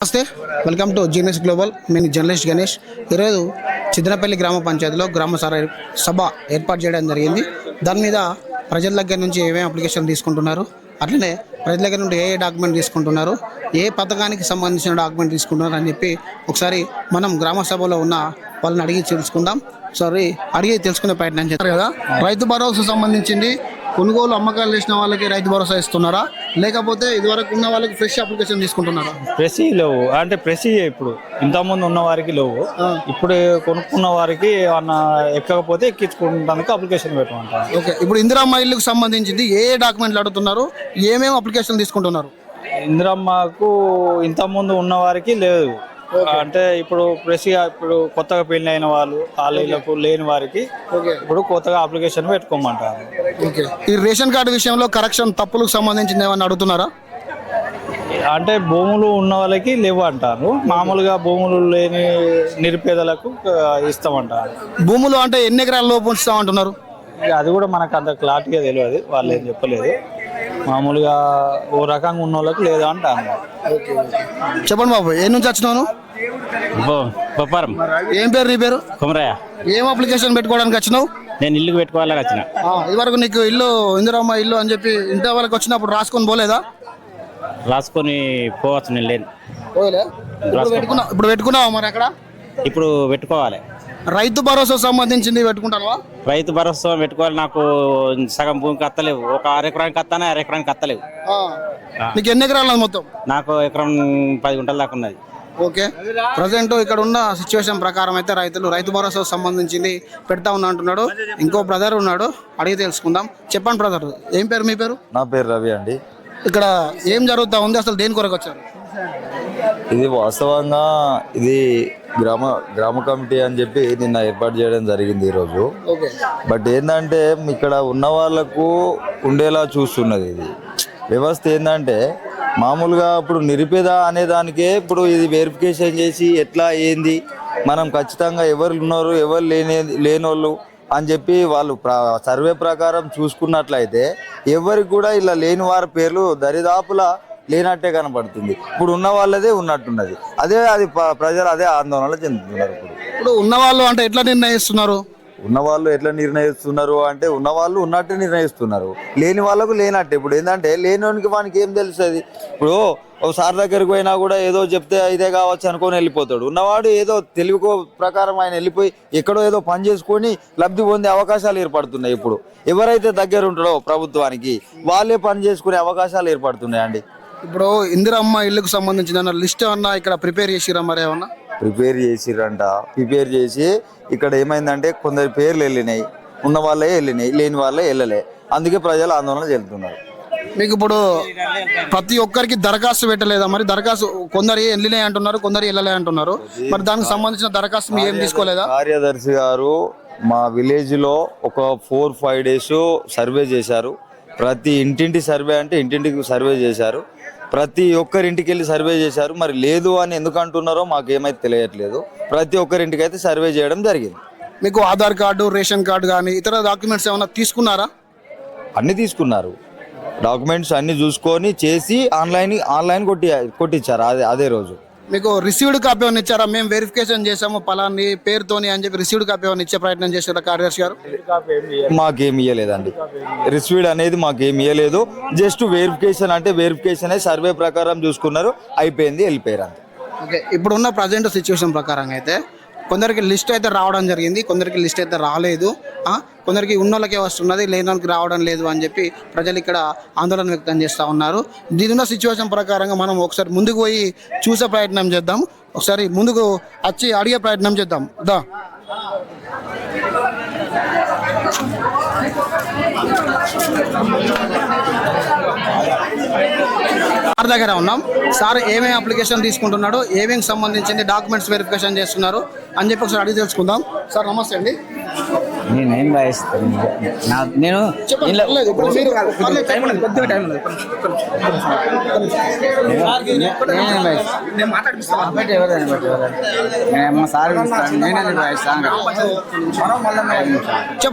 నమస్తే, welcome to genius global. నేను journalist Ganesh. ఈరోజు చిద్దనపల్లి గ్రామ పంచాయతీలో గ్రామ సభ ఏర్పాటు చేయడం జరిగింది. దాని మీద ప్రజల దగ్గర నుంచి ఏమేమి అప్లికేషన్ తీసుకుంటున్నారు, అట్లనే ప్రజల దగ్గర నుండి ఏ డాక్యుమెంట్ తీసుకుంటున్నారు, ఏ పథకానికి సంబంధించిన డాక్యుమెంట్ తీసుకుంటున్నారు అని చెప్పి ఒకసారి మనం గ్రామ సభలో ఉన్న వాళ్ళని అడిగి తెలుసుకుందాం. అడిగి తెలుసుకునే ప్రయత్నం చేస్తారు కదా. రైతు భరోసా సంబంధించింది కొనుగోలు అమ్మకాలు చేసిన వాళ్ళకి రైతు భరోసా ఇస్తున్నారా, లేకపోతే ఇదివరకు ఉన్న వాళ్ళకి ఫ్రెష్ అప్లికేషన్ తీసుకుంటున్నారా? ఫ్రెష్ లేవు అంటే ఫ్రెష్ ఇప్పుడు ఇంతకుముందు ఉన్న వారికి లేవు. ఇప్పుడు కొనుక్కున్న వారికి ఏమన్నా ఎక్కకపోతే ఎక్కించుకోవడానికి అప్లికేషన్ పెట్టమంటారు. ఓకే, ఇప్పుడు ఇందిరమ్మ ఇల్లుకు సంబంధించింది ఏ డాక్యుమెంట్లు అడుగుతున్నారు, ఏమేమి అప్లికేషన్ తీసుకుంటున్నారు? ఇందిరమ్మకు ఇంతకుముందు ఉన్న వారికి లేదు. అంటే ఇప్పుడు ఫ్రెష్గా ఇప్పుడు కొత్తగా పెళ్లి అయిన వాళ్ళు కాలేజీలకు లేని వారికి ఇప్పుడు కొత్తగా అప్లికేషన్ పెట్టుకోమంటారు. ఓకే, ఈ రేషన్ కార్డు విషయంలో కరెక్షన్ తప్పులకు సంబంధించింది ఏమన్నా అడుగుతున్నారా? అంటే భూములు ఉన్న వాళ్ళకి లేవు అంటారు, మామూలుగా భూములు లేని నిరుపేదలకు ఇస్తామంటారు. భూములు అంటే ఎన్ని ఎకరాల లోపు ఉంచుతామంటున్నారు? అది కూడా మనకు అంత క్లారిటీగా తెలియదు, వాళ్ళు ఏం చెప్పలేదు. మామూలుగా ఓ రకంగా ఉన్న వాళ్ళకి లేదా అంటాను. చెప్పండి బాబు, ఏ నుంచి వచ్చినావు? బొప్పారం. ఏం పేరు నీ పేరు? కుమరయ్య. ఏం అప్లికేషన్ పెట్టుకోవడానికి వచ్చినావు? నేను ఇల్లుకి పెట్టుకోవాలని వచ్చిన. ఇదివరకు నీకు ఇల్లు ఇందిరమ్మ ఇల్లు అని చెప్పి ఇంత వరకు వచ్చినప్పుడు రాసుకొని పోలేదా? రాసుకొని పోవచ్చు. నేను లేను. ఇప్పుడు పెట్టుకున్నావా మరి అక్కడ? ఇప్పుడు పెట్టుకోవాలి. రైతు భరోసా సంబంధించింది పెట్టుకుంటావా? రైతు భరోసా పెట్టుకోవాలి. నాకు సగం భూమికి అత్తలేవు. ఒక 6 ఎకరానికి అత్తానే 6 ఎకరానికి అత్తలేవు. నీకు ఎన్ని ఎకరాలు మొత్తం? నాకు ఎకరం 10 గుంటల దాకా ఉన్నది. ఓకే, ప్రజెంట్ ఇక్కడ ఉన్న సిచ్యువేషన్ ప్రకారం అయితే రైతులు రైతు భరోసా సంబంధించింది పెడతా ఉన్నా అంటున్నాడు. ఇంకో బ్రదర్ ఉన్నాడు, అడిగి తెలుసుకుందాం. చెప్పండి బ్రదర్, ఏం పేరు మీ పేరు? నా పేరు రవి అండి. ఇక్కడ ఏం జరుగుతా ఉంది, అసలు దేని కొరకు వచ్చారు? ఇది వాస్తవంగా ఇది గ్రామ కమిటీ అని చెప్పి నిన్న ఏర్పాటు చేయడం జరిగింది ఈరోజు. బట్ ఏంటంటే ఇక్కడ ఉన్న వాళ్ళకు ఉండేలా చూస్తున్నది. ఇది వ్యవస్థ ఏంటంటే మామూలుగా ఇప్పుడు నిరుపేద అనే దానికే ఇప్పుడు ఇది వెరిఫికేషన్ చేసి ఎట్లా ఏంది మనం ఖచ్చితంగా ఎవరు ఉన్నారు ఎవరు లేనోళ్ళు అని చెప్పి వాళ్ళు సర్వే ప్రకారం చూసుకున్నట్లయితే ఎవరికి కూడా ఇలా లేని వారి పేర్లు దరిదాపులా లేనట్టే కనపడుతుంది. ఇప్పుడు ఉన్న వాళ్ళదే ఉన్నట్టున్నది. అది ప్రజలు అదే ఆందోళన చెందుతున్నారు. ఇప్పుడు ఉన్న వాళ్ళు అంటే ఎట్లా నిర్ణయిస్తున్నారు? ఉన్నవాళ్ళు ఎట్లా నిర్ణయిస్తున్నారు అంటే ఉన్నవాళ్ళు ఉన్నట్టు నిర్ణయిస్తున్నారు, లేని వాళ్ళకు లేనట్టే. ఇప్పుడు ఏంటంటే లేనివానికి వానికి ఏం తెలుస్తుంది? ఇప్పుడు ఒకసారి దగ్గరికి పోయినా కూడా ఏదో చెప్తే ఇదే కావచ్చు అనుకొని వెళ్ళిపోతాడు. ఉన్నవాడు ఏదో తెలుగు ప్రకారం ఆయన వెళ్ళిపోయి ఎక్కడో ఏదో పని చేసుకొని లబ్ధి పొందే అవకాశాలు ఏర్పడుతున్నాయి. ఇప్పుడు ఎవరైతే దగ్గర ఉంటాడో ప్రభుత్వానికి వాళ్ళే పని చేసుకునే అవకాశాలు ఏర్పడుతున్నాయండి. ఇప్పుడు ఇందిరమ్మ ఇల్లుకు సంబంధించిన లిస్ట్ అన్నా ఇక్కడ ప్రిపేర్ చేసిరా? మరి ఏమన్నా ప్రిపేర్ చేసి ఇక్కడ ఏమైందంటే కొందరి పేర్లు వెళ్ళినాయి, ఉన్న వాళ్ళే వెళ్ళినాయి, లేని వాళ్ళే వెళ్ళలే. అందుకే ప్రజలు ఆందోళన చెందుతున్నారు. మీకు ఇప్పుడు ప్రతి ఒక్కరికి దరఖాస్తు పెట్టలేదా? మరి దరఖాస్తు కొందరు వెళ్ళినాయి అంటున్నారు, కొందరు వెళ్ళలే అంటున్నారు. మరి దానికి సంబంధించిన దరఖాస్తు మీరు ఏం తీసుకోలేదా? కార్యదర్శి గారు మా విలేజ్ లో ఒక 4-5 days సర్వే చేశారు. ప్రతి ఇంటింటి సర్వే అంటే ఇంటింటికి సర్వే చేశారు. ప్రతి ఒక్కరింటికి వెళ్ళి సర్వే చేశారు. మరి లేదు అని ఎందుకు అంటున్నారో మాకేమైతే తెలియట్లేదు. ప్రతి ఒక్కరింటికి అయితే సర్వే చేయడం జరిగింది. మీకు ఆధార్ కార్డు, రేషన్ కార్డు కానీ ఇతర డాక్యుమెంట్స్ ఏమైనా తీసుకున్నారా? అన్ని తీసుకున్నారు. డాక్యుమెంట్స్ అన్ని చూసుకొని చేసి ఆన్లైన్ కొట్టించారు అదే రోజు. మీకు రిసీవ్డ్ కాపీ ఏమైనా ఇచ్చారా? మేము వెరిఫికేషన్ చేసాము పలాని పేరుతోని అని చెప్పి రిసీవ్డ్ కాపీ ఏమైనా ఇచ్చే ప్రయత్నం చేశారా కార్యదర్శి గారు? మాకేమి ఇవ్వలేదండి. రిసీవ్డ్ అనేది మాకేమి ఇవ్వలేదు. జస్ట్ వెరిఫికేషన్ అంటే వెరిఫికేషన్ సర్వే ప్రకారం చూసుకున్నారు, అయిపోయింది, వెళ్ళిపోయారు అంతే. ఓకే, ఇప్పుడున్న ప్రజెంట్ సిచ్యువేషన్ ప్రకారం అయితే కొందరికి లిస్ట్ అయితే రావడం జరిగింది, కొందరికి లిస్ట్ అయితే రాలేదు. కొందరికి ఉన్న వాళ్ళకే వస్తున్నది, లేని వాళ్ళకి రావడం లేదు అని చెప్పి ప్రజలు ఇక్కడ ఆందోళన వ్యక్తం చేస్తూ ఉన్నారు. దీనిన్న సిచ్యువేషన్ ప్రకారంగా మనం ఒకసారి ముందుకు పోయి చూసే ప్రయత్నం చేద్దాం. ఒకసారి ముందుకు వచ్చి అడిగే ప్రయత్నం చేద్దాం. సార్ దగ్గర ఉన్నాం. సార్ ఏమేమి అప్లికేషన్ తీసుకుంటున్నాడు, ఏమేమి సంబంధించింది డాక్యుమెంట్స్ వెరిఫికేషన్ చేస్తున్నారు అని చెప్పి ఒకసారి అడిగి తెలుసుకుందాం. సార్ నమస్తే అండి. నేనేం రాయిస్తాను నేను చెప్పు,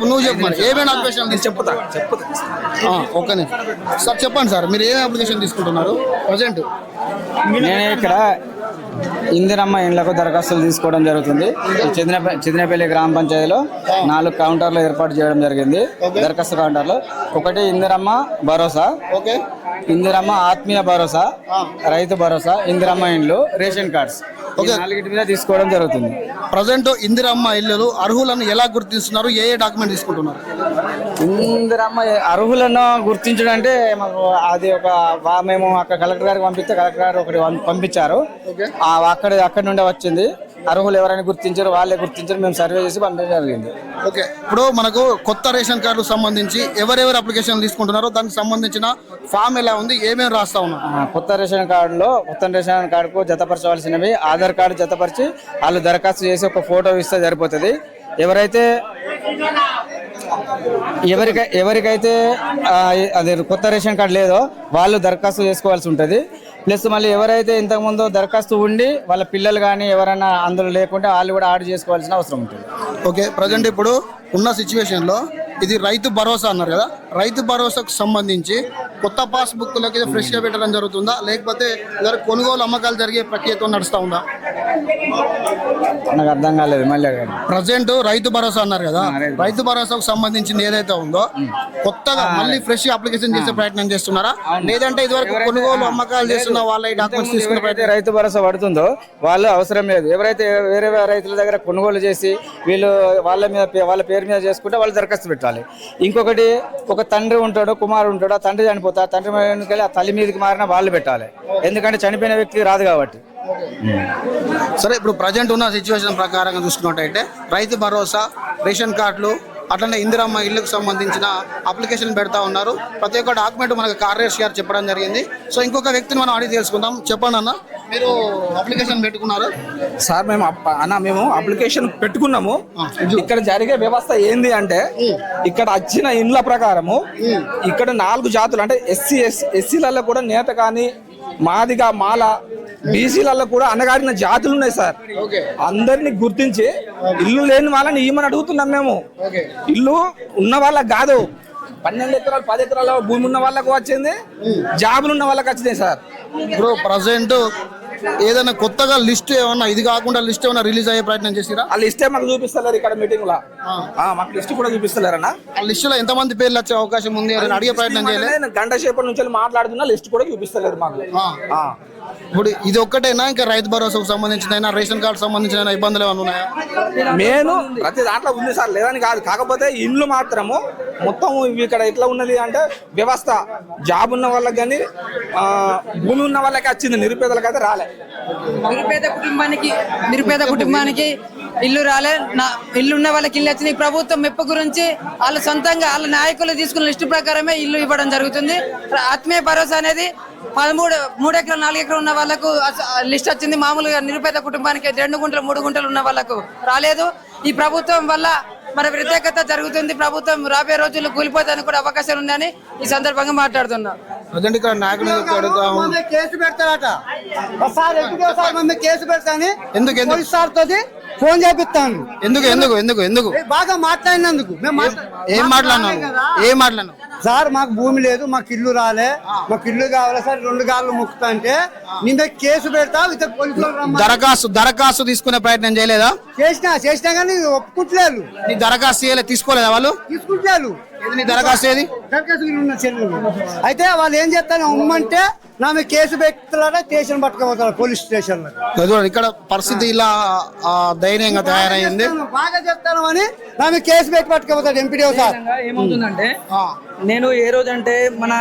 నువ్వు చెప్పు మరి ఏమేమి అప్లికేషన్ చెప్పుతా. ఓకే సార్, చెప్పండి సార్, మీరు ఏమేమి అప్లికేషన్ తీసుకుంటున్నారు ప్రజెంట్? నేను ఇక్కడ ఇందిరమ్మ ఇండ్లకు దరఖాస్తులు తీసుకోవడం జరుగుతుంది. చిదినపల్లి గ్రామ పంచాయతీలో 4 కౌంటర్లు ఏర్పాటు చేయడం జరిగింది. దరఖాస్తు కౌంటర్లు ఒకటి ఇందిరమ్మ భరోసా, ఇందిరమ్మ ఆత్మీయ భరోసా, రైతు భరోసా, ఇందిరమ్మ ఇండ్లు, రేషన్ కార్డ్స్ ఈ 4 మీద తీసుకోవడం జరుగుతుంది. ప్రజెంట్ ఇందిరమ్మ ఇల్లు అర్హులను ఎలా గుర్తిస్తున్నారు? ఏ డాక్యుమెంట్ తీసుకుంటున్నారు? ఇందిరమ్మ అర్హులను గుర్తించడం అంటే మాకు అది మేము అక్కడ కలెక్టర్ గారికి పంపిస్తే కలెక్టర్ గారు ఒకటి పంపించారు. అక్కడి నుండే వచ్చింది. అర్హులు ఎవరైనా గుర్తించారు, వాళ్ళే గుర్తించారు. మేము సర్వే చేసి పంపించడం జరిగింది. ఓకే, ఇప్పుడు మనకు కొత్త రేషన్ కార్డు సంబంధించి ఎవరెవరు అప్లికేషన్ తీసుకుంటున్నారో దానికి సంబంధించిన ఫామ్ ఎలా ఉంది, ఏమేమి రాస్తా ఉన్నారు? కొత్త రేషన్ కార్డుకు జతపరచవలసినవి ఆధార్ కార్డు జతపరిచి వాళ్ళు దరఖాస్తు చేసి ఒక ఫోటో ఇస్తే సరిపోతుంది. ఎవరికైతే అదే కొత్త రేషన్ కార్డు లేదో వాళ్ళు దరఖాస్తు చేసుకోవాల్సి ఉంటుంది. ప్లస్ మళ్ళీ ఎవరైతే ఇంతకుముందు దరఖాస్తు ఉండి వాళ్ళ పిల్లలు కానీ ఎవరైనా అందులో లేకుంటే వాళ్ళు కూడా ఆర్డర్ చేసుకోవాల్సిన అవసరం ఉంటుంది. ఓకే, ప్రజెంట్ ఇప్పుడు ఉన్న సిచ్యువేషన్లో ఇది రైతు భరోసా అన్నారు కదా, రైతు భరోసాకు సంబంధించి కొత్త పాస్బుక్లకి ఫ్రెష్గా పెట్టడం జరుగుతుందా, లేకపోతే కొనుగోలు అమ్మకాలు జరిగే ప్రక్రియతో నడుస్తూ ఉందా? నాకు అర్థం కాలేదు, మళ్ళీ ప్రజెంట్ రైతు భరోసా అన్నారు కదా, రైతు భరోసాకు సంబంధించింది ఏదైతే ఉందో కొత్తగా మళ్ళీ ఫ్రెష్ అప్లికేషన్ చేసే ప్రయత్నం చేస్తున్నారా, లేదంటే ఇదివరకు కొనుగోలు అమ్మకాలు చేస్తున్న వాళ్ళ డాక్యుమెంట్స్ తీసుకునే ప్రయత్నం? రైతు భరోసా పడుతుందో వాళ్ళు అవసరం లేదు. ఎవరైతే వేరే రైతుల దగ్గర కొనుగోలు చేసి వీళ్ళు వాళ్ళ పేరు మీద చేసుకుంటే వాళ్ళు దరఖాస్తు పెట్టాలి. ఇంకొకటి ఒక తండ్రి ఉంటాడు, కుమారుడు ఉంటాడు, ఆ తండ్రి చనిపోతా ఆ తండ్రి మీదకి ఆ తల్లి మీదకి మారిన వాళ్ళు పెట్టాలి. ఎందుకంటే చనిపోయిన వ్యక్తి రాదు కాబట్టి. సరే, ఇప్పుడు ప్రజెంట్ ఉన్న సిచ్యువేషన్ ప్రకారంగా చూసుకున్నట్టయితే రైతు భరోసా, రేషన్ కార్డులు, అట్లనే ఇందిరమ్మ ఇళ్ళకు సంబంధించిన అప్లికేషన్ పెడతా ఉన్నారు. ప్రతి ఒక్క డాక్యుమెంట్ మనకు కార్యదర్శి గారు చెప్పడం జరిగింది. సో ఇంకొక వ్యక్తిని మనం అడిగి తెలుసుకుందాం. చెప్పండి అన్న, మీరు అప్లికేషన్ పెట్టుకున్నారు? సార్ మేము అప్లికేషన్ పెట్టుకున్నాము. ఇక్కడ జరిగే వ్యవస్థ ఏంది అంటే ఇక్కడ వచ్చిన ఇండ్ల ప్రకారము ఇక్కడ 4 జాతులు అంటే ఎస్సీలలో కూడా నేత కానీ మాదిగా మాల, బీసీలలో కూడా అనగారిన జాతులు ఉన్నాయి సార్. అందరినీ గుర్తించి ఇల్లు లేని వాళ్ళని ఇవ్వమని అడుగుతున్నాం మేము. ఇల్లు ఉన్న వాళ్ళకి కాదు, 12 ఎకరాలు 10 ఎకరాల భూమి ఉన్న వాళ్ళకు వచ్చింది, జాబులు ఉన్న వాళ్ళకి వచ్చింది సార్. ఇప్పుడు ప్రజెంట్ ఏదైనా కొత్తగా లిస్ట్ ఏమన్నా ఇది కాకుండా లిస్ట్ ఏమన్నా రిలీజ్ అయ్యే ప్రయత్నం చేసిరా? ఆ లిస్టే మాకు చూపిస్తలేరు ఇక్కడ మీటింగ్ లో. మాకు లిస్ట్ కూడా చూపిస్తలేరన్నా. ఆ లిస్ట్ లో ఎంతమంది పేర్లు వచ్చే అవకాశం ఉంది అని అడిగే ప్రయత్నం చేయలేదు. గంట సేపటి నుంచి మాట్లాడుతున్నా, లిస్ట్ కూడా చూపిస్తలేరు మాకు. ఇప్పుడు ఇది ఒక్కటైనా ఇంకా రైతు భరోసాకు సంబంధించిన రేషన్ కార్డు సంబంధించిన ఇబ్బందులు ఏమైనా ఉన్నాయా? నేను ప్రతి దాంట్లో ఉంది సార్, లేదని కాదు. కాకపోతే ఇండ్లు మాత్రము మొత్తం ఇక్కడ ఎట్లా ఉన్నది అంటే వ్యవస్థ జాబ్ ఉన్న వాళ్ళకి కానీ భూమి ఉన్న వాళ్ళకి వచ్చింది, నిరుపేదలకు అయితే రాలే. నిరుపేద కుటుంబానికి ఇల్లు రాలే. ఇల్లు ఉన్న వాళ్ళకి ఇల్లు వచ్చినాయి. ప్రభుత్వం మెప్పు గురించి వాళ్ళు సొంతంగా వాళ్ళ నాయకులు తీసుకున్న లిస్టు ప్రకారమే ఇల్లు ఇవ్వడం జరుగుతుంది. ఆత్మీయ భరోసా అనేది 3 ఎకరాలు 4 ఎకరాలు ఉన్న వాళ్ళకు లిస్ట్ వచ్చింది. మామూలుగా నిరుపేద కుటుంబానికి 2 గుంటలు 3 గుంటలు ఉన్న వాళ్ళకు రాలేదు. ఈ ప్రభుత్వం వల్ల మరి వ్యతిరేకత జరుగుతుంది. ప్రభుత్వం రాబోయే రోజుల్లో కూలిపోతానికి కూడా అవకాశాలు ఉన్నాయని ఈ సందర్భంగా మాట్లాడుతున్నా. ఇక్కడ నాయకులు కేసు పెడతారట, కేసు పెడతాను ఎందుకు ఫోన్ చేపిస్తాను. ఎందుకు బాగా మాట్లాడినందుకు ఏం మాట్లాడినావు సార్? మాకు భూమి లేదు, మాకు ఇల్లు రాలే, మాకు ఇల్లు కావాలి సార్, 2 గాళ్ళు ముక్కుతా అంటే నిన్న కేసు పెడతా. దరఖాస్తు తీసుకునే ప్రయత్నం చేయలేదా? చేసినా కానీ ఒప్పుకుంటలేదు. నీ దరఖాస్తు చేయలేదు, తీసుకోలేదా వాళ్ళు? తీసుకుంటలేదు. నీ దరఖాస్తు ఏది? అయితే వాళ్ళు ఏం చేస్తారు, ఉమ్మంటే నా మీద కేసు పెడతారా, స్టేషన్ పట్టుకుపోతారు, పోలీస్ స్టేషన్ లో. ఇక్కడ పరిస్థితి ఇలా దయనీయంగా తయారైంది. బాగా చెప్తాను అని నా మీద కేసు పెట్టి పట్టుకుపోతాడు ఎంపీడీఓ సార్. ఏమవుతుందంటే నేను ఏ రోజు అంటే మన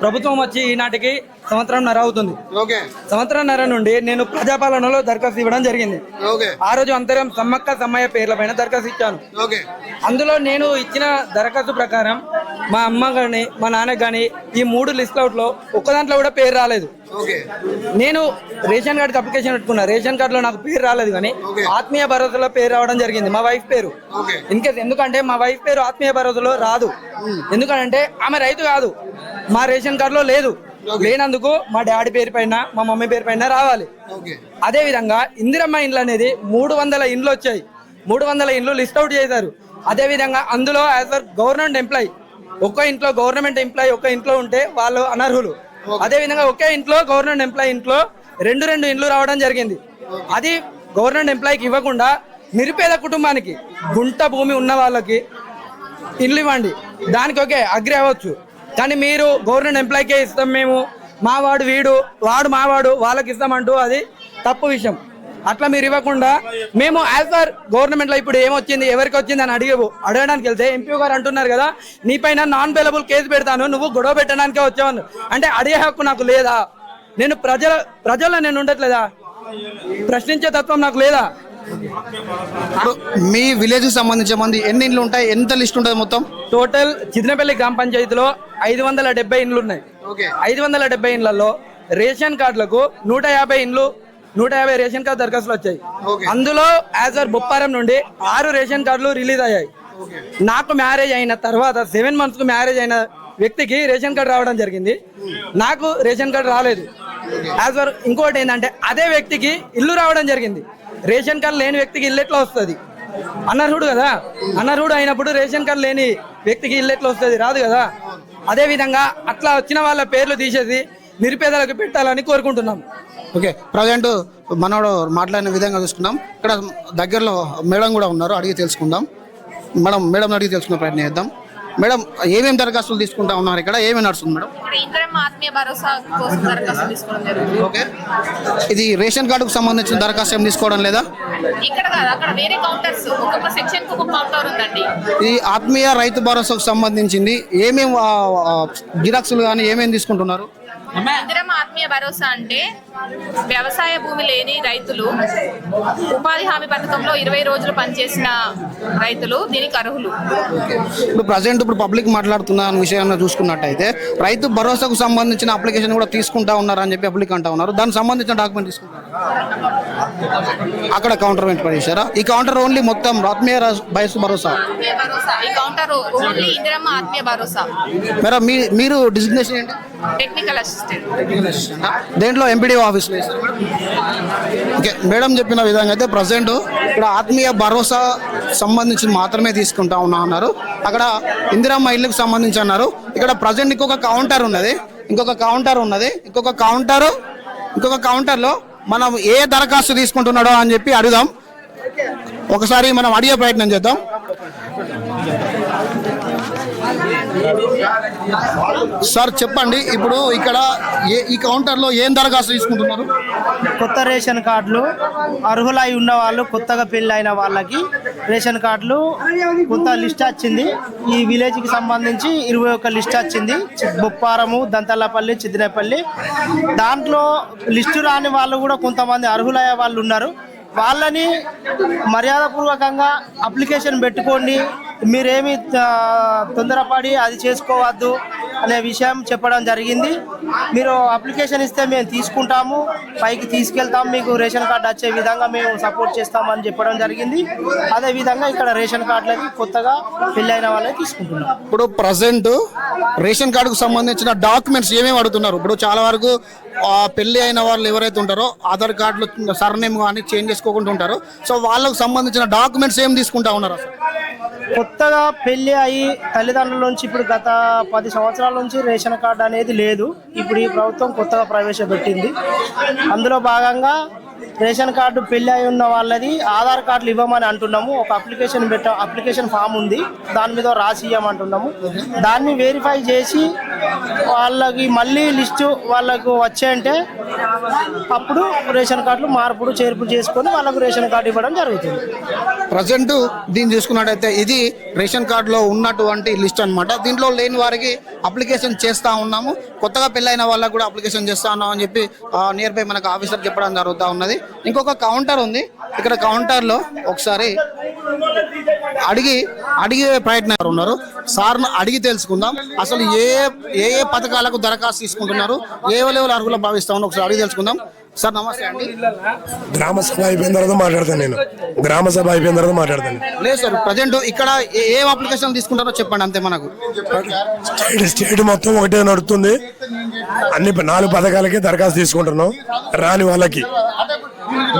ప్రభుత్వం వచ్చి ఈనాటికి 1.5 సంవత్సరం అవుతుంది. 1.5 సంవత్సరం నుండి నేను ప్రజాపాలనలో దరఖాస్తు ఇవ్వడం జరిగింది. ఆ రోజు అంతరం సమ్మయ్య పేర్ల పైన దరఖాస్తు ఇచ్చాను. అందులో నేను ఇచ్చిన దరఖాస్తు ప్రకారం మా అమ్మ కానీ మా నాన్న కానీ ఈ 3 లిస్ట్ అవుట్ లో ఒక్క దాంట్లో కూడా పేరు రాలేదు. నేను రేషన్ కార్డుకి అప్లికేషన్ పెట్టుకున్నా, రేషన్ కార్డులో నాకు పేరు రాలేదు, కానీ ఆత్మీయ భరోసాలో పేరు రావడం జరిగింది. మా వైఫ్ పేరు ఎందుకంటే మా వైఫ్ పేరు ఆత్మీయ భరోసాలో రాదు. ఎందుకంటే ఆమె రైతు కాదు, మా రేషన్ కార్డులో లేదు. లేనందుకు మా డాడీ పేరు పైన మా మమ్మీ పేరు పైన రావాలి. అదే విధంగా ఇందిరమ్మ ఇండ్లు అనేది 300 ఇండ్లు వచ్చాయి. 300 ఇండ్లు లిస్ట్ అవుట్ చేశారు. అదే విధంగా అందులో యాజ్ పర్ గవర్నమెంట్ ఎంప్లాయీ ఒక్క ఇంట్లో గవర్నమెంట్ ఎంప్లాయీ ఒక్క ఇంట్లో ఉంటే వాళ్ళు అనర్హులు. అదే విధంగా ఒకే ఇంట్లో గవర్నమెంట్ ఎంప్లాయీ ఇంట్లో 2 ఇండ్లు రావడం జరిగింది. అది గవర్నమెంట్ ఎంప్లాయీకి ఇవ్వకుండా నిరుపేద కుటుంబానికి గుంట భూమి ఉన్న వాళ్ళకి ఇల్లు ఇవ్వండి, దానికి ఓకే అగ్రి అవ్వచ్చు. కానీ మీరు గవర్నమెంట్ ఎంప్లాయీకే ఇస్తాం మేము, మావాడు వీడు, వాడు మావాడు, వాళ్ళకి ఇస్తామంటూ అది తప్పు విషయం. అట్లా మీరు ఇవ్వకుండా మేము యాజ్ పర్ గవర్నమెంట్లో ఇప్పుడు ఏమొచ్చింది, ఎవరికి వచ్చింది అని అడగడానికి వెళ్తే ఎంపీ గారు అంటున్నారు కదా, నీ పైన నాన్ బెయిలబుల్ కేసు పెడతాను, నువ్వు గొడవ పెట్టడానికే వచ్చావను. అంటే అడిగే హక్కు నాకు లేదా? నేను ప్రజల్లో నేను ఉండట్లేదా? ప్రశ్నించే తత్వం నాకు లేదా? మీ విలేజ్ కి సంబంధించిన మంది ఎన్ని ఇండ్లు ఉంటాయి, ఎంత లిస్ట్ ఉంటుంది మొత్తం? టోటల్ చిద్నపల్లి గ్రామ పంచాయతీలో 570 ఇండ్లు ఉన్నాయి. 570 ఇండ్లలో రేషన్ కార్డులకు 150 రేషన్ కార్డు దరఖాస్తులు వచ్చాయి. అందులో యాజ్ ఆర్ బొప్పారం నుండి 6 రేషన్ కార్డులు రిలీజ్ అయ్యాయి. నాకు మ్యారేజ్ అయిన తర్వాత 7 months కు మ్యారేజ్ అయిన వ్యక్తికి రేషన్ కార్డు రావడం జరిగింది, నాకు రేషన్ కార్డు రాలేదు. యాజ్ ఆర్ ఇంకోటి ఏంటంటే అదే వ్యక్తికి ఇల్లు రావడం జరిగింది. రేషన్ కార్డు లేని వ్యక్తికి ఇల్లు ఎట్లా వస్తుంది? అనర్హుడు కదా, అనర్హుడు అయినప్పుడు రేషన్ కార్డు లేని వ్యక్తికి ఇల్లు ఎట్లా వస్తుంది? రాదు కదా. అదే విధంగా అట్లా వచ్చిన వాళ్ళ పేర్లు తీసేసి నిరుపేదలకు పెట్టాలని కోరుకుంటున్నాం. ఓకే, ప్రజెంట్ మనోడు మాట్లాడిన విధంగా చూసుకున్నాం. ఇక్కడ దగ్గరలో మేడం కూడా ఉన్నారు, అడిగి తెలుసుకుందాం. మేడం అడిగి తెలుసుకునే ప్రయత్నం చేద్దాం. మేడం, ఏమేమి దరఖాస్తులు తీసుకుంటా ఉన్నారు, ఇక్కడ ఏమేమి నడుస్తుంది మేడం? ఆత్మీయ భరోసా కోసం దరఖాస్తు తీసుకోవడం జరుగుతుంది. ఓకే, ఇది రేషన్ కార్డుకు సంబంధించిన దరఖాస్తు ఏం తీసుకోవడం లేదా? ఇక్కడ కాదు, అక్కడ వేరే కౌంటర్స్, ఒక్కొక్క సెక్షన్ కు ఒక్కొక్క కౌంటర్ ఉందండి. ఈ ఆత్మీయ రైతు భరోసాకు సంబంధించింది ఏమేమి జిరాక్సులు కానీ ఏమేమి తీసుకుంటున్నారు? ఇందిరమ్మ ఆత్మీయ భరోసా అంటే వ్యవసాయ భూమి లేని రైతులు, ఉపాధి హామీ పథకంలో 20 రోజులు పనిచేసిన రైతులు దీనికి అర్హులు. ఇప్పుడు ప్రజెంట్ పబ్లిక్ మాట్లాడుతున్న విషయాన్ని చూసుకున్నట్టయితే రైతు భరోసాకు సంబంధించిన అప్లికేషన్ కూడా తీసుకుంటా ఉన్నారు అని చెప్పి పబ్లిక్ అంటా ఉన్నారు. దానికి సంబంధించిన డాక్యుమెంట్ తీసుకుంటారు, అక్కడ కౌంటర్ పెట్టారా? ఈ కౌంటర్ ఓన్లీ మొత్తం ఆత్మీయ భరోసా, ఈ కౌంటర్ ఓన్లీ ఇందిరమ్మ ఆత్మీయ భరోసా. మేడం, మీరు డిజిగ్నేషన్ ఏంటి? Technical assistant. దేంట్లో ఎంపీడీఓ ఆఫీస్లో ఇస్తారు. ఓకే, మేడం చెప్పిన విధంగా అయితే ప్రజెంట్ ఇక్కడ ఆత్మీయ భరోసా సంబంధించి మాత్రమే తీసుకుంటా ఉన్నారు. అక్కడ ఇందిరమ్మ ఇల్లుకు సంబంధించి అన్నారు. ఇక్కడ ప్రజెంట్ ఇంకొక కౌంటర్లో మనం ఏ దరఖాస్తు తీసుకుంటున్నాడో అని చెప్పి అడుగుదాం. ఒకసారి మనం అడిగే ప్రయత్నం చేద్దాం. సార్ చెప్పండి, ఇప్పుడు ఇక్కడ ఈ కౌంటర్లో ఏం దరఖాస్తు తీసుకుంటున్నారు? కొత్త రేషన్ కార్డులు, అర్హులై ఉన్న వాళ్ళు, కొత్తగా పెళ్లి అయిన వాళ్ళకి రేషన్ కార్డులు కొత్త లిస్ట్ వచ్చింది. ఈ విలేజ్కి సంబంధించి 21 లిస్ట్ వచ్చింది. బొప్పారము, దంతలపల్లి, చిద్దినపల్లి. దాంట్లో లిస్టు రాని వాళ్ళు కూడా కొంతమంది అర్హులయ్యే వాళ్ళు ఉన్నారు. వాళ్ళని మర్యాదపూర్వకంగా అప్లికేషన్ పెట్టుకోండి, మీరేమి తొందరపడి అది చేసుకోవద్దు అనే విషయం చెప్పడం జరిగింది. మీరు అప్లికేషన్ ఇస్తే మేము తీసుకుంటాము, పైకి తీసుకెళ్తాం, మీకు రేషన్ కార్డు వచ్చే విధంగా మేము సపోర్ట్ చేస్తామని చెప్పడం జరిగింది. అదేవిధంగా ఇక్కడ రేషన్ కార్డులకి కొత్తగా పెళ్ళైన వాళ్ళే తీసుకుంటున్నాం. ఇప్పుడు ప్రజెంట్ రేషన్ కార్డుకు సంబంధించిన డాక్యుమెంట్స్ ఏమేమి అడుగుతున్నారు? ఇప్పుడు చాలా వరకు పెళ్లి అయిన వాళ్ళు ఎవరైతే ఉంటారో ఆధార్ కార్డులు సర్నేమ్ కానీ చేంజ్ చేసుకోకుండా ఉంటారు. సో వాళ్ళకు సంబంధించిన డాక్యుమెంట్స్ ఏం తీసుకుంటా ఉన్నారు? కొత్తగా పెళ్లి అయ్యి తల్లిదండ్రుల నుంచి ఇప్పుడు గత 10 సంవత్సరాల నుంచి రేషన్ కార్డు అనేది లేదు. ఇప్పుడు ఈ ప్రభుత్వం కొత్తగా ప్రవేశపెట్టింది. అందులో భాగంగా రేషన్ కార్డు పెళ్లి అయి ఉన్న వాళ్ళది ఆధార్ కార్డులు ఇవ్వమని అంటున్నాము. ఒక అప్లికేషన్ ఫామ్ ఉంది, దాని మీద రాసి ఇవ్వమంటున్నాము. దాన్ని వెరిఫై చేసి వాళ్ళకి మళ్ళీ లిస్టు వాళ్ళకు వచ్చాయంటే అప్పుడు రేషన్ కార్డులు మార్పుడు చేర్పులు చేసుకొని వాళ్ళకు రేషన్ కార్డు ఇవ్వడం జరుగుతుంది. ప్రజెంట్ దీన్ని చూసుకున్నట్టయితే ఇది రేషన్ కార్డులో ఉన్నటువంటి లిస్ట్ అనమాట. దీంట్లో లేని వారికి అప్లికేషన్ చేస్తూ ఉన్నాము. కొత్తగా పెళ్ళైన వాళ్ళకు కూడా అప్లికేషన్ చేస్తా ఉన్నాం అని చెప్పి నియర్ బై మనకు ఆఫీసర్ చెప్పడం జరుగుతూ ఉన్నది. ఇంకొక కౌంటర్ ఉంది, ఇక్కడ కౌంటర్లో ఒకసారి అడిగే ప్రయత్నం ఉన్నారు. సార్ను అడిగి తెలుసుకుందాం అసలు ఏ పథకాలకు దరఖాస్తు తీసుకుంటున్నారు, ఏ లెవెల్ అర్హులు భావిస్తా ఉన్నారు, ఒకసారి అడిగి తెలుసుకుందాం. సార్ నమస్తే అండి. గ్రామ సభ అయిపోయిన తర్వాత మాట్లాడతాను. లేదు సార్, ప్రజెంట్ ఇక్కడ ఏ అప్లికేషన్ తీసుకుంటారో చెప్పండి అంతే. మనకు స్టేట్ మొత్తం ఒకటే నడుస్తుంది. అన్ని 4 పథకాలకి దరఖాస్తు తీసుకుంటున్నాం. రాని వాళ్ళకి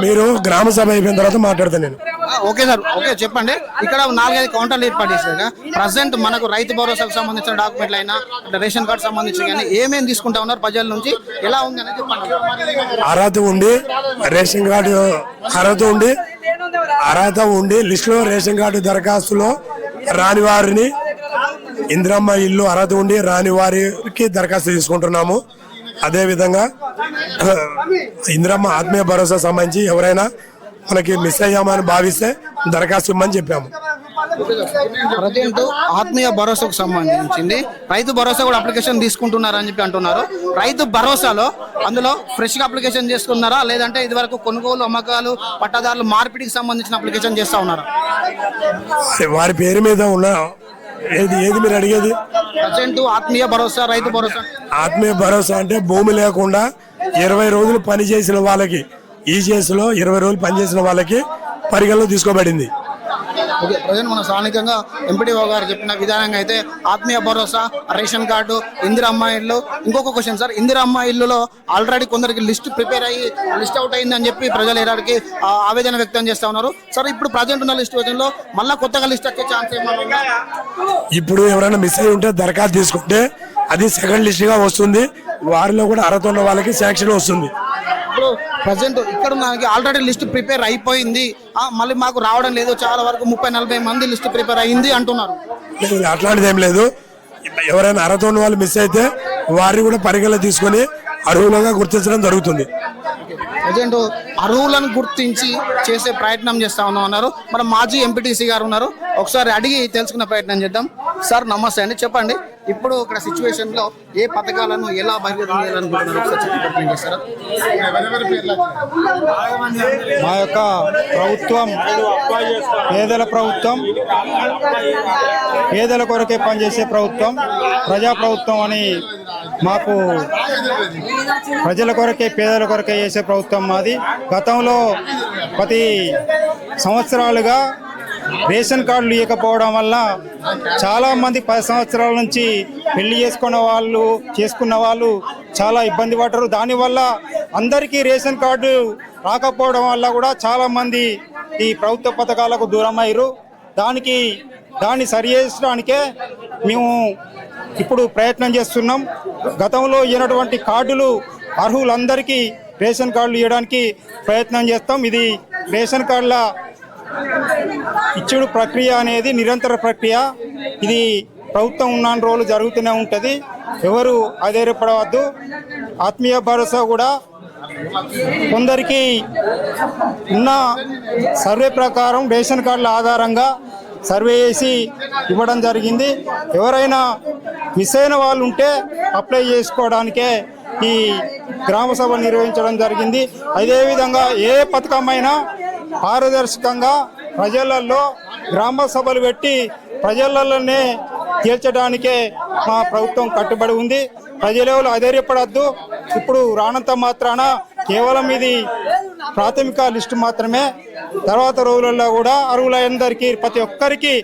మీరు గ్రామ సభ అయిపోయిన తర్వాత మాట్లాడతాను నేను. ఓకే సార్, ఓకే చెప్పండి. ఇక్కడ 4-5 కౌంటర్లు ఏర్పాటు చేశారు. ప్రజెంట్ మనకు రైతు భరోసాకు సంబంధించిన డాక్యుమెంట్లు అయినా రేషన్ కార్డు సంబంధించి కానీ ఏమేమి తీసుకుంటా ఉన్నారు ప్రజల నుంచి, ఎలా ఉంది అనేది చెప్పండి. అర్హత ఉండి రేషన్ కార్డు అర్హత ఉండి లిస్టులో రేషన్ కార్డు దరఖాస్తులో రాని వారిని ఇందిరమ్మ ఇల్లు అర్హత ఉండి రాని వారికి దరఖాస్తు తీసుకుంటున్నాము. అదేవిధంగా ఇందిరమ్మ ఆత్మీయ భరోసా సంబంధించి ఎవరైనా మనకి మిస్ అయ్యామని భావిస్తే దరఖాస్తు ఇవ్వమని చెప్పాము. ప్రజెంట్ ఆత్మీయ భరోసాకు సంబంధించింది రైతు భరోసా కూడా అప్లికేషన్ తీసుకుంటున్నారు అని చెప్పి అంటున్నారు. రైతు భరోసాలో అందులో ఫ్రెష్ గా అప్లికేషన్ చేసుకున్నారా, లేదంటే ఇదివరకు కొనుగోలు అమ్మకాలు పట్టాదారులు మార్పిడికి సంబంధించిన అప్లికేషన్ చేస్తా ఉన్నారా? వారి పేరు మీద ఉన్న ఏది మీరు అడిగేది? ప్రజెంట్ ఆత్మీయ భరోసా, రైతు భరోసా. ఆత్మీయ భరోసా అంటే భూమి లేకుండా 20 రోజులు పని చేసిన వాళ్ళకి, ఈజీఎస్లో 20 రోజులు పనిచేసిన వాళ్ళకి పరిగణలో తీసుకోబడింది. ఓకే, ప్రజెంట్ మన స్థానికంగా ఎంపీడీఓ గారు చెప్పిన విధానంగా అయితే ఆత్మీయ భరోసా, రేషన్ కార్డు, ఇందిరమ్మ ఇల్లు. ఇంకొక క్వశ్చన్ సార్, ఇందిరమ్మ ఇల్లులో ఆల్రెడీ కొందరికి లిస్ట్ ప్రిపేర్ అయ్యి లిస్ట్ అవుట్ అయింది అని చెప్పి ప్రజలు ఎలాంటి ఆవేదన వ్యక్తం చేస్తా ఉన్నారు. సార్ ఇప్పుడు ప్రజెంట్ ఉన్న లిస్ట్ విషయంలో మళ్ళీ కొత్తగా లిస్ట్ వచ్చే ఛాన్స్ ఏమన్నా? ఇప్పుడు ఎవరైనా మిస్ అయి ఉంటే దరఖాస్తు తీసుకుంటే అది సెకండ్ లిస్ట్ గా వస్తుంది. వారిలో కూడా అర్హత ఉన్న వాళ్ళకి శాంక్షన్ వస్తుంది. ఇప్పుడు ప్రజెంట్ ఇక్కడ మనకి ఆల్రెడీ లిస్ట్ ప్రిపేర్ అయిపోయింది, మళ్ళీ మాకు రావడం లేదు, చాలా వరకు 30-40 మంది లిస్ట్ ప్రిపేర్ అయింది అంటున్నారు. అట్లాంటిది ఏం లేదు. ఎవరైనా అర్హత ఉన్న వాళ్ళు మిస్ అయితే వారిని కూడా పరిగణలో తీసుకొని అర్హులుగా గుర్తించడం జరుగుతుంది. ప్రజెంట్ అర్హులను గుర్తించి చేసే ప్రయత్నం చేస్తా ఉన్నాం అన్నారు. మన మాజీ ఎంపీటీసీ గారు ఉన్నారు, ఒకసారి అడిగి తెలుసుకునే ప్రయత్నం చేద్దాం. సార్ నమస్తే అండి, చెప్పండి ఇప్పుడు ఇక్కడ సిచ్యువేషన్ లో ఏ పథకాలను ఎలా బహిర్గతం చేయాలనుకుంటున్నారు? మా యొక్క ప్రభుత్వం పేదల ప్రభుత్వం, పేదల కొరకే పనిచేసే ప్రభుత్వం, ప్రజా ప్రభుత్వం అని మాకు ప్రజల కొరకే పేదల కొరకే చేసే ప్రభుత్వం మాది. గతంలో 10 సంవత్సరాలుగా రేషన్ కార్డులు ఇవ్వకపోవడం వల్ల చాలామంది 10 సంవత్సరాల నుంచి పెళ్లి చేసుకున్న వాళ్ళు చాలా ఇబ్బంది పడ్డారు. దానివల్ల అందరికీ రేషన్ కార్డు రాకపోవడం వల్ల కూడా చాలామంది ఈ ప్రభుత్వ పథకాలకు దూరం అయ్యారు. దాన్ని సరి చేయడానికే మేము ఇప్పుడు ప్రయత్నం చేస్తున్నాం. గతంలో ఇచ్చినటువంటి కార్డులు అర్హులందరికీ రేషన్ కార్డులు ఇవ్వడానికి ప్రయత్నం చేస్తాం. ఇది రేషన్ కార్డుల ఇచ్చుడు ప్రక్రియ అనేది నిరంతర ప్రక్రియ. ఇది ప్రభుత్వం ఉన్న రోజులు జరుగుతూనే ఉంటుంది. ఎవరు ఆధారపడవద్దు. ఆత్మీయ భరోసా కూడా కొందరికి ఉన్న సర్వే ప్రకారం రేషన్ కార్డుల ఆధారంగా సర్వే చేసి ఇవ్వడం జరిగింది. ఎవరైనా మిస్ అయిన వాళ్ళు ఉంటే అప్లై చేసుకోవడానికే ఈ గ్రామ సభ నిర్వహించడం జరిగింది. అదేవిధంగా ఏ పథకమైనా పారదర్శకంగా ప్రజలలో గ్రామ సభలు పెట్టి ప్రజలలోనే తీర్చడానికే మా ప్రభుత్వం కట్టుబడి ఉంది. ప్రజలెవరు అధైర్యపడద్దు. ఇప్పుడు రానంత మాత్రాన కేవలం ఇది ప్రాథమిక లిస్టు మాత్రమే. తర్వాత రోజులలో కూడా అర్హులందరికీ ప్రతి ఒక్కరికి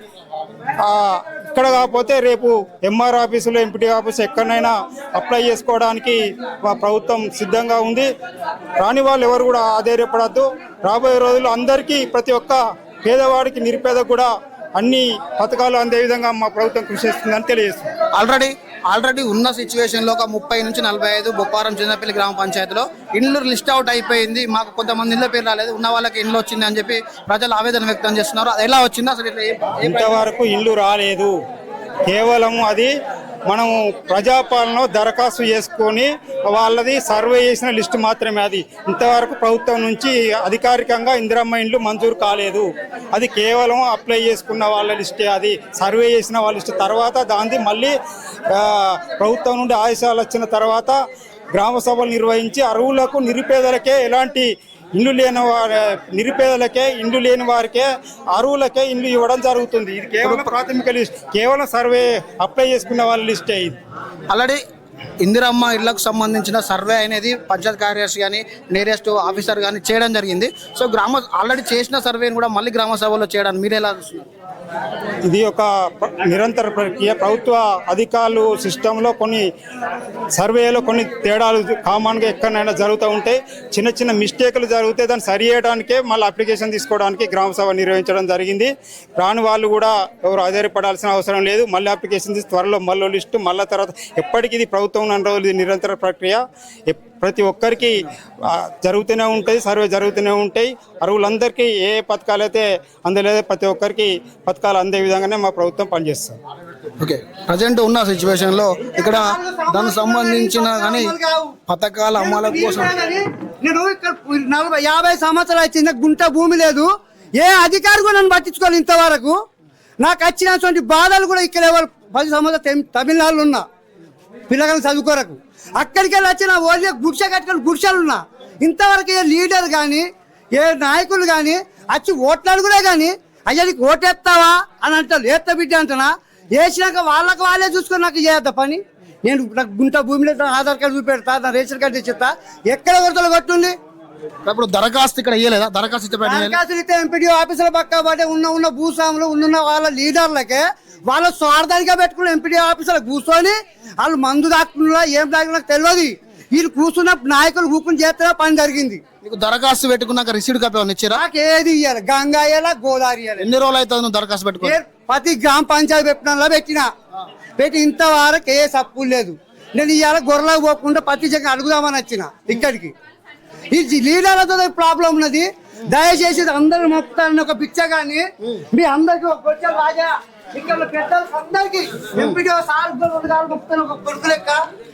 ఇక్కడ కాకపోతే రేపు ఎంఆర్ ఆఫీసులో, ఎంపీటీ ఆఫీసు ఎక్కడైనా అప్లై చేసుకోవడానికి మా ప్రభుత్వం సిద్ధంగా ఉంది. రాని వాళ్ళు ఎవరు కూడా ఆధైర్యపడద్దు. రాబోయే రోజుల్లో అందరికీ ప్రతి ఒక్క పేదవాడికి, నిరుపేదకు కూడా అన్ని పథకాలు అందే విధంగా మా ప్రభుత్వం కృషి చేస్తుందని తెలియజేస్తుంది. ఆల్రెడీ ఉన్న సిచ్యువేషన్ లో ఒక 30 నుంచి 45 బొప్పారం చిన్నపల్లి గ్రామ పంచాయతీలో ఇండ్లు లిస్ట్ అవుట్ అయిపోయింది, మాకు కొంతమంది ఇళ్ళ పేరు రాలేదు, ఉన్న వాళ్ళకి ఇండ్లు వచ్చింది అని చెప్పి ప్రజలు ఆవేదన వ్యక్తం చేస్తున్నారు. అది ఎలా వచ్చిందో అసలు ఇంతవరకు ఇల్లు రాలేదు. కేవలం అది మనము ప్రజాపాలనలో దరఖాస్తు చేసుకొని వాళ్ళది సర్వే చేసిన లిస్టు మాత్రమే. అది ఇంతవరకు ప్రభుత్వం నుంచి అధికారికంగా ఇందిరమ్మ ఇండ్లు మంజూరు కాలేదు. అది కేవలం అప్లై చేసుకున్న వాళ్ళ లిస్టే, అది సర్వే చేసిన వాళ్ళ లిస్టు. తర్వాత దాన్ని మళ్ళీ ప్రభుత్వం నుండి ఆదేశాలు వచ్చిన తర్వాత గ్రామ సభలు నిర్వహించి అర్హులకు, నిరుపేదలకే ఎలాంటి ఇండ్లు లేని నిరుపేదలకే, ఇండ్లు లేని వారికే, అర్హులకే ఇండ్లు ఇవ్వడం జరుగుతుంది. ఇది కేవలం ప్రాథమిక లిస్ట్, కేవలం సర్వే అప్లై చేసుకున్న వాళ్ళ లిస్టే ఇది. ఆల్రెడీ ఇందిరమ్మ ఇళ్లకు సంబంధించిన సర్వే అనేది పంచాయత్ కార్యదర్శి కానీ, నియరెస్ట్ ఆఫీసర్ కానీ చేయడం జరిగింది. సో ఆల్రెడీ చేసిన సర్వేని కూడా మళ్ళీ గ్రామ సభలో చేయడానికి మీరు ఎలా చూస్తున్నారు? ఇది ఒక నిరంతర ప్రక్రియ. ప్రభుత్వ అధికారులు సిస్టంలో కొన్ని సర్వేలో కొన్ని తేడాలు కామన్గా ఎక్కడైనా జరుగుతూ ఉంటాయి. చిన్న చిన్న మిస్టేక్లు జరిగితే దాన్ని సరి చేయడానికే మళ్ళీ అప్లికేషన్ తీసుకోవడానికి గ్రామ సభ నిర్వహించడం జరిగింది. రాని వాళ్ళు కూడా ఎవరు ఆధారపడాల్సిన అవసరం లేదు. మళ్ళీ అప్లికేషన్ తీసి త్వరలో మళ్ళీ లిస్టు మళ్ళీ తర్వాత ఎప్పటికీ ఇది ప్రభుత్వం ఉన్న రోజులు ఇది నిరంతర ప్రక్రియ. ప్రతి ఒక్కరికి జరుగుతూనే ఉంటాయి, సర్వే జరుగుతూనే ఉంటాయి. అర్హులందరికీ ఏ పథకాలు అయితే అందలేదో ప్రతి ఒక్కరికి పథకాలు అందే విధంగానే మా ప్రభుత్వం పనిచేస్తుంది. ఓకే, ప్రజెంట్ ఉన్న సిచ్యువేషన్లో ఇక్కడ దానికి సంబంధించిన కానీ పథకాల అమలు కోసం నేను ఇక్కడ 50 సంవత్సరాలు వచ్చింది, గుంట భూమి లేదు, ఏ అధికారి కూడా నన్ను పట్టించుకోవాలి ఇంతవరకు. నాకు వచ్చినటువంటి బాధలు కూడా ఇక్కడ 10 సంవత్సరాలు తమిళనాడులో ఉన్నా పిల్లగాని చదువుకోరకు, అక్కడికి వెళ్ళి వచ్చిన ఓన్లీ గుడిసె కట్టుకొని గుడిసెలు ఉన్నా. ఇంతవరకు ఏ లీడర్ కానీ ఏ నాయకులు కానీ వచ్చి ఓట్లాడు కూడా కానీ అయ్యా నీకు ఓటేస్తావా అని అంటారు. ఏత్త బిడ్డ అంటున్నా, వేసినాక వాళ్ళే చూసుకొని నాకు చేయద్దా పని. నేను నాకు గుంట భూమిలో ఆధార్ కార్డు చూపెడతా, నా రేషన్ కార్డు ఇచ్చేస్తా, ఎక్కడ కొరతలు కొట్టుంది. ఇప్పుడు దరఖాస్తు ఇక్కడ ఇయ్యలేదా? దరఖాస్తు ఇస్తే ఎంపీడీ ఆఫీసుల పక్క పడే ఉన్న భూస్వాములు ఉన్న వాళ్ళ లీడర్లకే వాళ్ళ స్వార్థానిగా పెట్టుకున్న ఎంపీడీ ఆఫీసులకు కూర్చొని వాళ్ళు మందు దాక్కున్నా ఏం దాక్కున్నా తెలియదు. వీళ్ళు కూర్చున్న నాయకులు కూర్చుని చేస్తే పని జరిగింది. నీకు దరఖాస్తు పెట్టుకున్నాక రిసీడ్ కాపీ ఇచ్చారా? నాకు ఏది ఇయ్యాలి, గంగా ఇయ్యాల, గోదావరి ఇయ్యాలి. ఎన్ని రోజులు అవుతుంది నువ్వు దరఖాస్తు పెట్టుకో? ప్రతి గ్రామ పంచాయతీ పెట్టి ఇంతవరకు ఏ సప్పులు లేదు. నేను ఇవాళ గొర్రెలకు పోకుండా ప్రతి జగన్ అడుగుదామని వచ్చిన ఇక్కడికి. ఈ లీడర్లతో ప్రాబ్లం ఉన్నది. దయచేసి అందరూ మొత్తాన్ని ఒక పిచ్చ కానీ మీ అందరికి ఒక కొచ్చలు రాజా ఇక్కడ పెద్దలకు అందరికి ఎంపీడీ సార్ మొత్తం ఒక కొడుకు లెక్క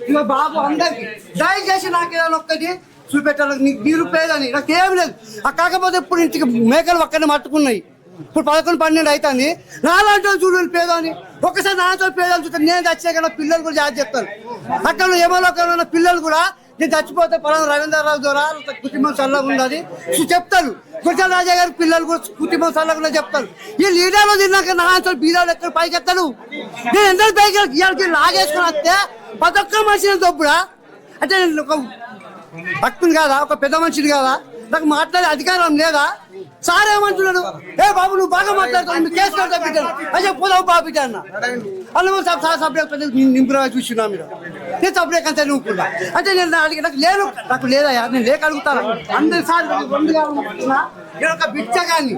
ఇక బాబు అందరికి దయచేసి నాకు ఏదైనా ఒక్కటి చూపెట్టాలి. నీకు నిరుపేదని నాకేం లేదు. కాకపోతే ఇప్పుడు ఇంటికి మేకలు ఒక్కనే మట్టుకున్నాయి. ఇప్పుడు 11-12 అవుతుంది. నాలాంటి చూడు పేదని ఒక్కసారి నాతో పేదలు చూస్తాను. నేను చచ్చినా కదా పిల్లలు కూడా జాగ్రత్త చెప్తాను. అక్కడ ఏమో పిల్లలు కూడా నేను చచ్చిపోతే పలానా రవీంద్రరావు ద్వారా కుటుంబం చల్లగా ఉన్నది చెప్తారు. గుర్జల రాజా గారి పిల్లలు కూడా కుటుంబం చల్లగా చెప్తారు. ఈ లీడర్లు తిన్నాక నాతో బీదాలు ఎక్కడ పైకి ఎత్తాడు. నేను ఎంత పైకి ఇవాళకి లాగేసుకుని వస్తే 10 ఒక్క మనిషిని తప్పుడా అంటే నేను ఒక భక్తుని కాదా, ఒక పెద్ద మనిషిని కాదా, నాకు మాట్లాడే అధికారం లేదా? సార్ ఏమంటున్నాడు, ఏ బాబు నువ్వు బాగా మాట్లాడుతావు, కేసు కడతా పెట్టాను అదే పోదావు బాబు బిడ్డ అన్న. అన్న సార్ సభ్యులు నింపురా చూసినా మీరు నేను సభ్యులే కంటే నువ్వుకున్నా అంటే నేను అడిగి నాకు లేదా నేను లేక అడుగుతాను. అందరి సార్ 2 నేను ఒక బిచ్చగాన్ని